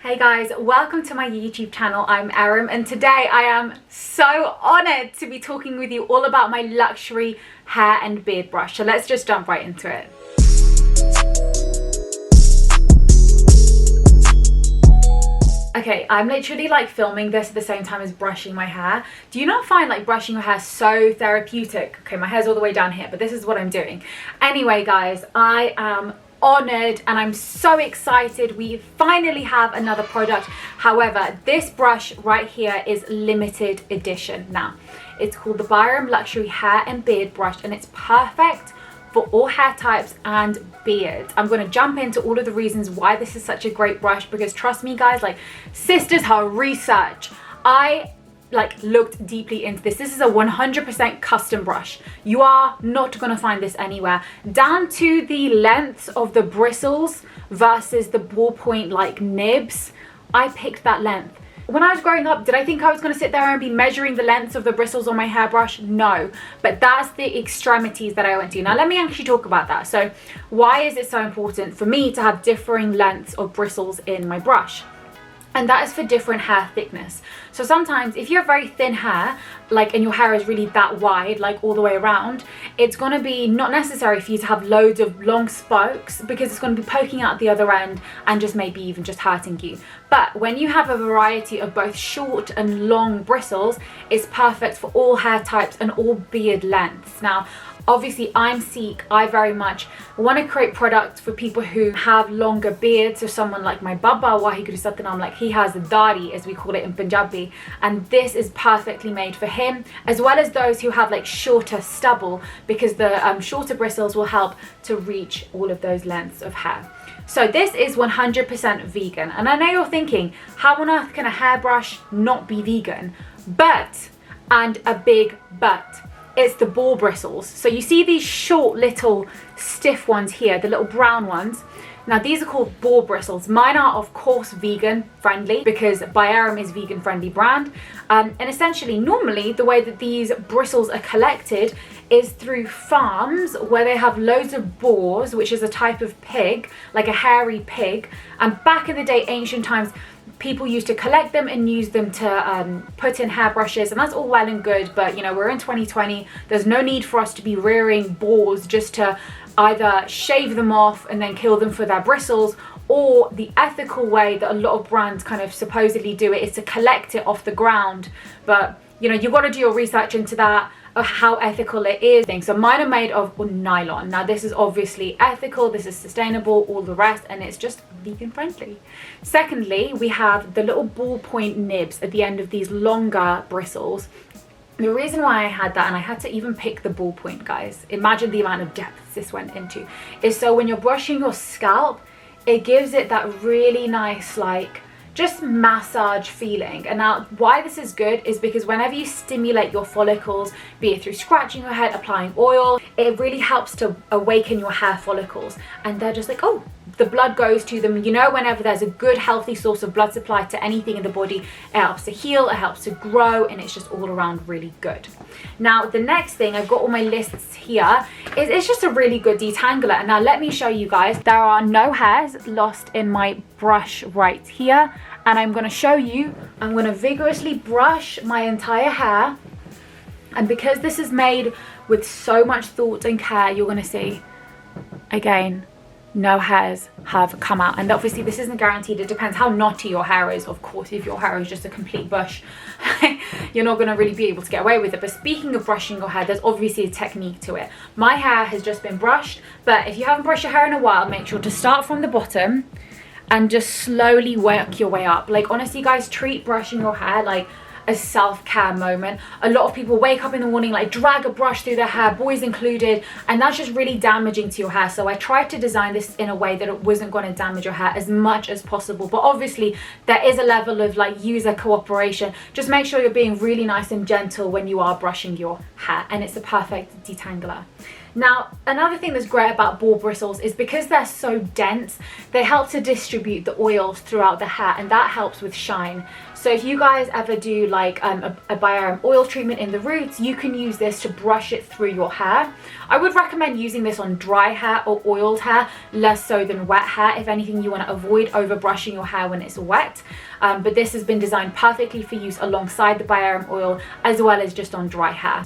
Hey guys, welcome to my YouTube channel. I'm Erim and today I am so honoured to be talking with you all about my luxury hair and beard brush. So let's just jump right into it. Okay, I'm literally like filming this at the same time as brushing my hair. Do you not find like brushing your hair so therapeutic? Okay, my hair's all the way down here, but this is what I'm doing. Anyway guys, I am honored and I'm so excited. We finally have another product. However, this brush right here is limited edition. Now, it's called the BYERIM Luxury Hair and Beard Brush and it's perfect for all hair types and beards. I'm going to jump into all of the reasons why this is such a great brush because trust me guys, like sisters her research. I looked deeply into this. This is a 100% custom brush. You are not going to find this anywhere. Down to the lengths of the bristles versus the ballpoint like nibs, I picked that length. When I was growing up, did I think I was going to sit there and be measuring the lengths of the bristles on my hairbrush? No, but that's the extremities that I went to. Now let me actually talk about that. So why is it so important for me to have differing lengths of bristles in my brush? And that is for different hair thickness. So sometimes if you have very thin hair, and your hair is really that wide, like all the way around, it's going to be not necessary for you to have loads of long spokes because it's going to be poking out the other end and just maybe even just hurting you. But when you have a variety of both short and long bristles, it's perfect for all hair types and all beard lengths. Now, obviously I'm Sikh. I very much want to create products for people who have longer beards. So someone like my Baba, Waheguru Satnam, like he has a dari as we call it in Punjabi, and this is perfectly made for him, as well as those who have like shorter stubble because the shorter bristles will help to reach all of those lengths of hair. So this is 100% vegan, and I know you're thinking, how on earth can a hairbrush not be vegan? But, and a big but, it's the ball bristles. So you see these short little stiff ones here, the little brown ones. Now these are called ball bristles. Mine are of course vegan friendly because BYERIM is vegan friendly brand. And essentially normally the way that these bristles are collected is through farms where they have loads of boars, which is a type of pig, like a hairy pig. And back in the day, ancient times, people used to collect them and use them to put in hairbrushes, and that's all well and good, but you know, we're in 2020. There's no need for us to be rearing boars just to either shave them off and then kill them for their bristles, or the ethical way that a lot of brands kind of supposedly do it is to collect it off the ground. But you know, you've got to do your research into that, of how ethical it is. So mine are made of nylon. Now this is obviously ethical, this is sustainable, all the rest, and it's just vegan friendly. Secondly, we have the little ballpoint nibs at the end of these longer bristles. The reason why I had that, and I had to even pick the ballpoint, guys, imagine the amount of depth this went into, is so when you're brushing your scalp, it gives it that really nice just massage feeling. And now why this is good is because whenever you stimulate your follicles, be it through scratching your head, applying oil, it really helps to awaken your hair follicles, and they're just like, oh, the blood goes to them. You know, whenever there's a good healthy source of blood supply to anything in the body, it helps to heal, it helps to grow, and it's just all around really good. Now the next thing, I've got all my lists here, is it's just a really good detangler. And now let me show you guys, there are no hairs lost in my brush right here, and I'm going to show you, I'm going to vigorously brush my entire hair, and because this is made with so much thought and care, you're going to see again no hairs have come out. And obviously this isn't guaranteed, it depends how knotty your hair is. Of course, if your hair is just a complete bush, you're not going to really be able to get away with it. But speaking of brushing your hair, there's obviously a technique to it. My hair has just been brushed, but if you haven't brushed your hair in a while, make sure to start from the bottom and just slowly work your way up. Like honestly guys, treat brushing your hair like a self-care moment. A lot of people wake up in the morning, drag a brush through their hair, boys included, and that's just really damaging to your hair. So I tried to design this in a way that it wasn't going to damage your hair as much as possible. But obviously there is a level of user cooperation. Just make sure you're being really nice and gentle when you are brushing your hair, and it's a perfect detangler. Now, another thing that's great about boar bristles is because they're so dense, they help to distribute the oils throughout the hair, and that helps with shine. So if you guys ever do like a BYERIM oil treatment in the roots, you can use this to brush it through your hair. I would recommend using this on dry hair or oiled hair, less so than wet hair. If anything, you want to avoid over brushing your hair when it's wet. But this has been designed perfectly for use alongside the BYERIM oil, as well as just on dry hair.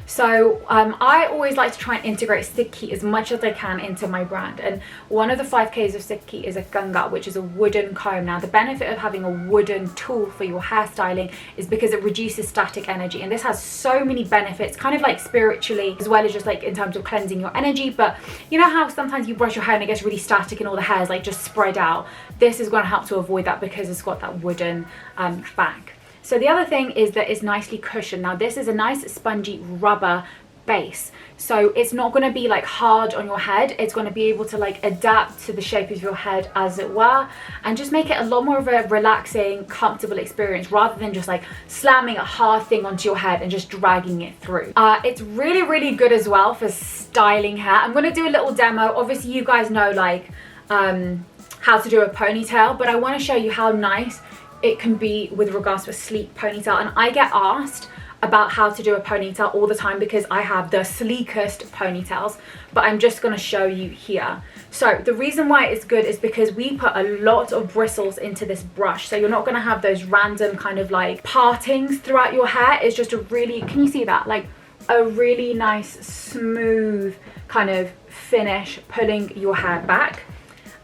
So I always like to try and integrate stick heat as much as I can into my brand. And one of the 5Ks of stick heat is a ganga, which is a wooden comb. Now, the benefit of having a wooden tool for your hairstyling is because it reduces static energy, and this has so many benefits, kind of like spiritually as well as just like in terms of cleansing your energy. But you know how sometimes you brush your hair and it gets really static and all the hair is like just spread out? This is going to help to avoid that because it's got that wooden back. So the other thing is that it's nicely cushioned. Now this is a nice spongy rubber base, so it's not going to be like hard on your head. It's going to be able to like adapt to the shape of your head, as it were, and just make it a lot more of a relaxing, comfortable experience rather than just like slamming a hard thing onto your head and just dragging it through. It's really good as well for styling hair. I'm going to do a little demo. Obviously you guys know like how to do a ponytail, but I want to show you how nice it can be with regards to a sleek ponytail. And I get asked about how to do a ponytail all the time because I have the sleekest ponytails, but I'm just going to show you here. So the reason why it's good is because we put a lot of bristles into this brush, so you're not going to have those random kind of like partings throughout your hair. It's just a really, can you see that, like a really nice smooth kind of finish pulling your hair back.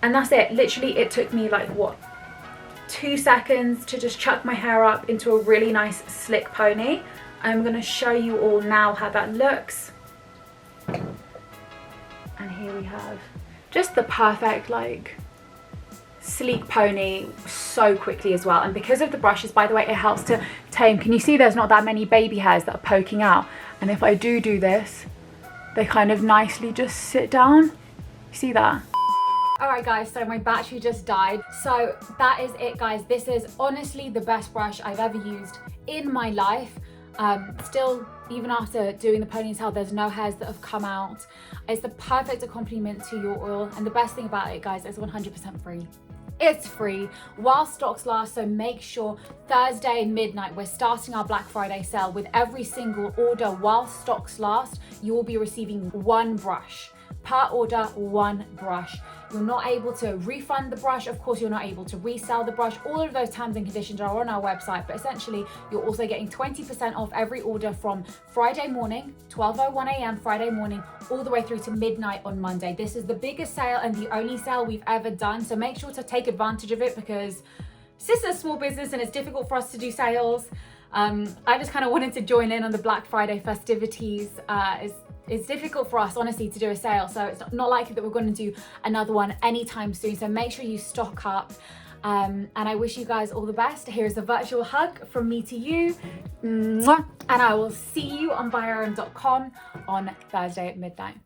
And that's it. Literally it took me like what, 2 seconds to just chuck my hair up into a really nice slick pony. I'm going to show you all now how that looks. And here we have just the perfect like sleek pony so quickly as well. And because of the brushes, by the way, it helps to tame. Can you see there's not that many baby hairs that are poking out? And if I do this, they kind of nicely just sit down. You see that? Alright guys, so my battery just died. So that is it guys. This is honestly the best brush I've ever used in my life. Still, even after doing the ponytail, there's no hairs that have come out. It's the perfect accompaniment to your oil, and the best thing about it guys, it's 100% free. It's free while stocks last, so make sure Thursday midnight we're starting our Black Friday sale. With every single order while stocks last, you will be receiving one brush. Per order, one brush. You're not able to refund the brush. Of course, you're not able to resell the brush. All of those terms and conditions are on our website, but essentially you're also getting 20% off every order from Friday morning, 12:01 a.m. Friday morning, all the way through to midnight on Monday. This is the biggest sale and the only sale we've ever done, so make sure to take advantage of it because this is a small business and it's difficult for us to do sales. I just kind of wanted to join in on the Black Friday festivities. It's difficult for us, honestly, to do a sale, so it's not likely that we're going to do another one anytime soon. So make sure you stock up, and I wish you guys all the best. Here's a virtual hug from me to you, and I will see you on BYERIM.com on Thursday at midnight.